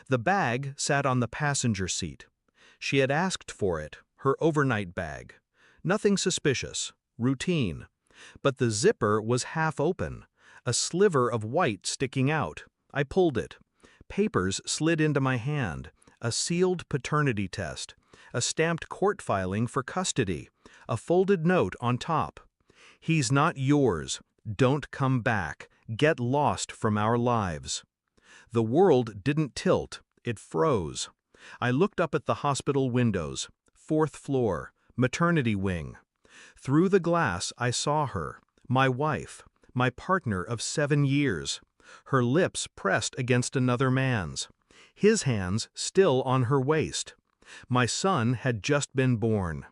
The bag sat on the passenger seat. She had asked for it, her overnight bag. Nothing suspicious, routine. But the zipper was half open, a sliver of white sticking out. I pulled it. Papers slid into my hand, a sealed paternity test, a stamped court filing for custody, a folded note on top. "He's not yours. Don't come back. Get lost from our lives." The world didn't tilt, it froze. I looked up at the hospital windows, 4th floor, maternity wing. Through the glass I saw her, my wife, my partner of 7 years, her lips pressed against another man's, his hands still on her waist. My son had just been born.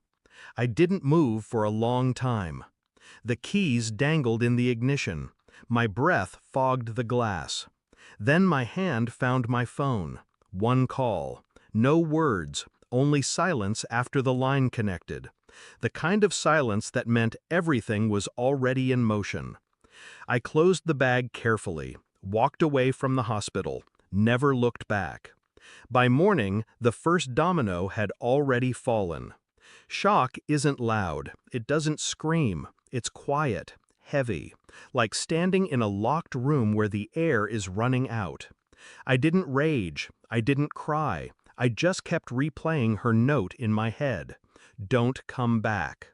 I didn't move for a long time. The keys dangled in the ignition. My breath fogged the glass. Then my hand found my phone. One call. No words, only silence after the line connected. The kind of silence that meant everything was already in motion. I closed the bag carefully, walked away from the hospital, never looked back. By morning, the first domino had already fallen. Shock isn't loud, it doesn't scream, it's quiet, heavy, like standing in a locked room where the air is running out. I didn't rage, I didn't cry, I just kept replaying her note in my head. Don't come back.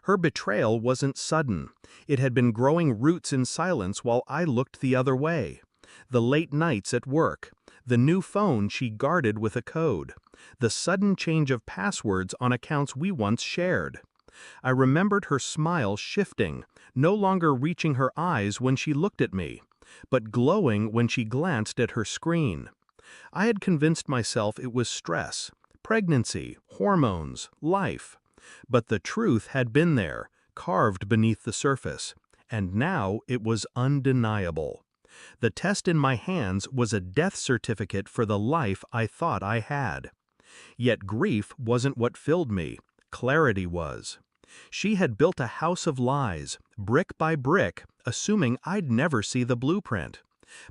Her betrayal wasn't sudden. It had been growing roots in silence while I looked the other way. The late nights at work, the new phone she guarded with a code, the sudden change of passwords on accounts we once shared. I remembered her smile shifting, no longer reaching her eyes when she looked at me, but glowing when she glanced at her screen. I had convinced myself it was stress, pregnancy, hormones, life. But the truth had been there, carved beneath the surface, and now it was undeniable. The test in my hands was a death certificate for the life I thought I had. Yet grief wasn't what filled me, clarity was. She had built a house of lies, brick by brick, assuming I'd never see the blueprint.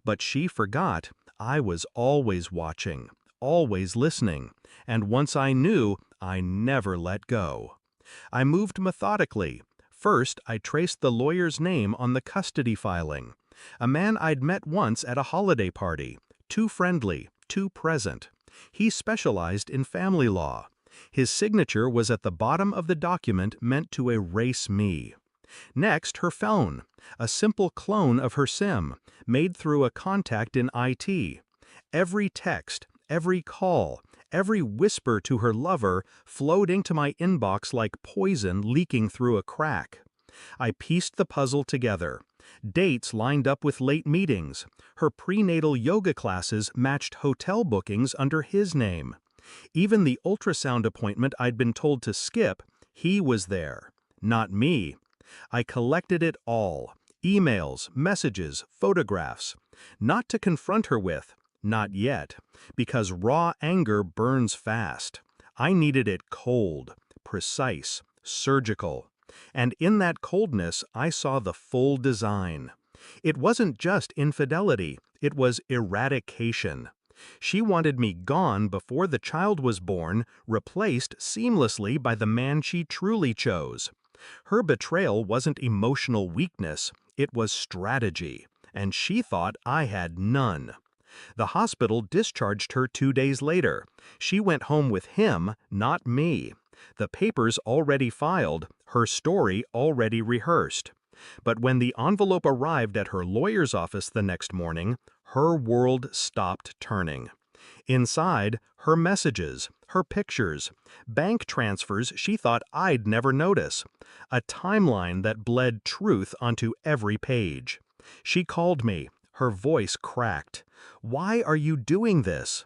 But she forgot I was always watching, always listening, and once I knew, I never let go. I moved methodically. First, I traced the lawyer's name on the custody filing. A man I'd met once at a holiday party, too friendly, too present. He specialized in family law. His signature was at the bottom of the document meant to erase me. Next, her phone, a simple clone of her SIM, made through a contact in IT. Every text, every call, every whisper to her lover flowed into my inbox like poison leaking through a crack. I pieced the puzzle together. Dates lined up with late meetings. Her prenatal yoga classes matched hotel bookings under his name. Even the ultrasound appointment I'd been told to skip, he was there, not me. I collected it all, emails, messages, photographs, not to confront her with, not yet, because raw anger burns fast. I needed it cold, precise, surgical. And in that coldness, I saw the full design. It wasn't just infidelity, it was eradication. She wanted me gone before the child was born, replaced seamlessly by the man she truly chose. Her betrayal wasn't emotional weakness, it was strategy, and she thought I had none. The hospital discharged her 2 days later. She went home with him, not me. The papers already filed, her story already rehearsed. But when the envelope arrived at her lawyer's office the next morning, her world stopped turning. Inside, her messages, her pictures, bank transfers she thought I'd never notice, a timeline that bled truth onto every page. She called me, her voice cracked. "Why are you doing this?"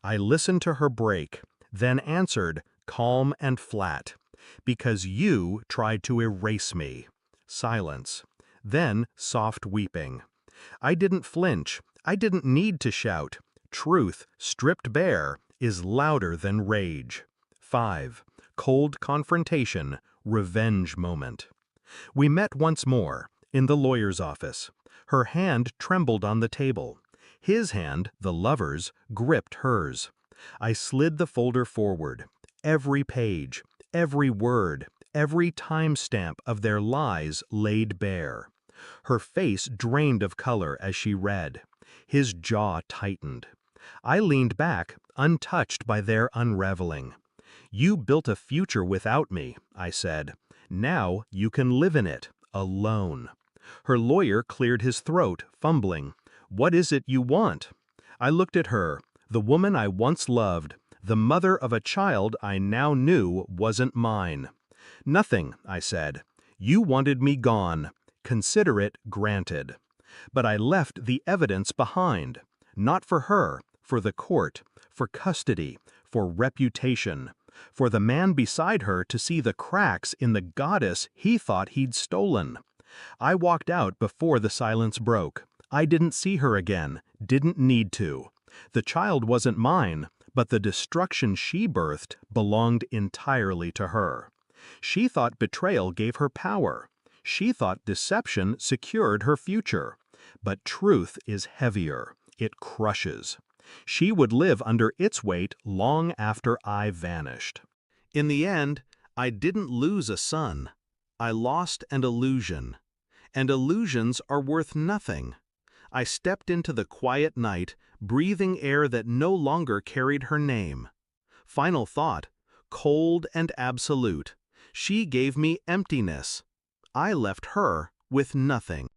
I listened to her break, then answered, calm and flat, "Because you tried to erase me." Silence. Then soft weeping. I didn't flinch. I didn't need to shout. Truth, stripped bare, is louder than rage. 5. Cold confrontation, revenge moment. We met once more, in the lawyer's office. Her hand trembled on the table. His hand, the lover's, gripped hers. I slid the folder forward. Every page, every word, every timestamp of their lies laid bare. Her face drained of color as she read. His jaw tightened. I leaned back, untouched by their unraveling. "You built a future without me," I said. "Now you can live in it, alone." Her lawyer cleared his throat, fumbling. "What is it you want?" I looked at her, the woman I once loved, the mother of a child I now knew wasn't mine. "Nothing," I said. "You wanted me gone. Consider it granted." But I left the evidence behind. Not for her, for the court, for custody, for reputation, for the man beside her to see the cracks in the goddess he thought he'd stolen. I walked out before the silence broke. I didn't see her again, didn't need to. The child wasn't mine, but the destruction she birthed belonged entirely to her. She thought betrayal gave her power. She thought deception secured her future. But truth is heavier. It crushes. She would live under its weight long after I vanished. In the end, I didn't lose a son. I lost an illusion. And illusions are worth nothing. I stepped into the quiet night, breathing air that no longer carried her name. Final thought, cold and absolute. She gave me emptiness. I left her with nothing.